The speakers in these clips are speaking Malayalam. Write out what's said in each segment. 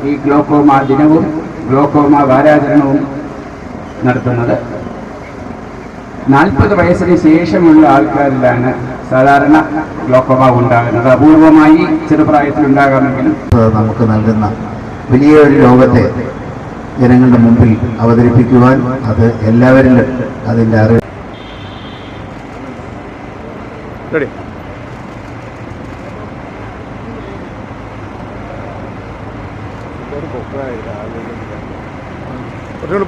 ഈ ഗ്ലോക്കോമ ദിനവും ഗ്ലോക്കോമ വാരാചരണവും നടത്തുന്നത്. 40 വയസ്സിന് ശേഷമുള്ള ആൾക്കാരിലാണ് സാധാരണ ഗ്ലോക്കോമ ഉണ്ടാകുന്നത്. അപൂർവമായി ചെറുപ്രായത്തിൽ ഉണ്ടാകാമെങ്കിലും നമുക്ക് നൽകുന്ന വലിയൊരു ലോകത്തെ ജനങ്ങളുടെ മുമ്പിൽ അവതരിപ്പിക്കുവാൻ അത് എല്ലാവരിലും അതിൻ്റെ അറിവ്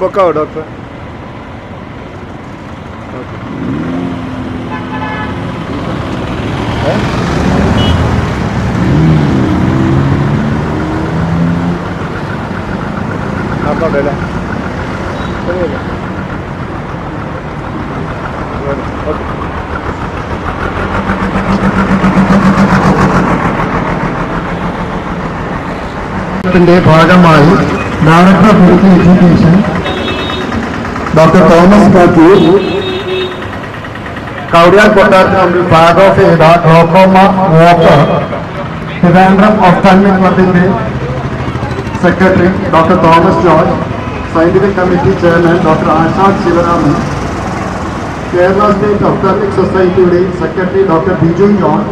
പൊക്കാവോ ഡോക്ടർ? നടന്നോട്ടെ ശരിയല്ലേ? ഓക്കെ. ഭാഗമായി director of medical education doctor Thomas Mathew Kowdiar കൊട്ടാരത്തിന് മുമ്പിൽ ഫ്ലാഗ് ഓഫ് ചെയ്ത ഗ്ലോക്കോമ വാക്കർ ട്രിവാൻഡ്രം ഒഫ്താൽമിക് ക്ലബിന്റെ secretary doctor Thomas George, scientific committee chairman doctor Ashad Sivaraman, Kerala state ophthalmic സൊസൈറ്റിയുടെ സെക്രട്ടറി ഡോക്ടർ ബിജു ജോൺ,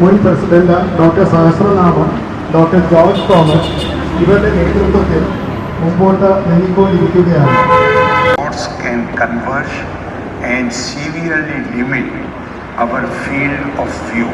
മുൻ president doctor Sahasranamam, doctor George Thomas ഇവരുടെ നേതൃത്വത്തിൽ മുമ്പോട്ട് നീങ്ങിക്കൊണ്ടിരിക്കുകയാണ്. Sports can converge and severely limit our field of view.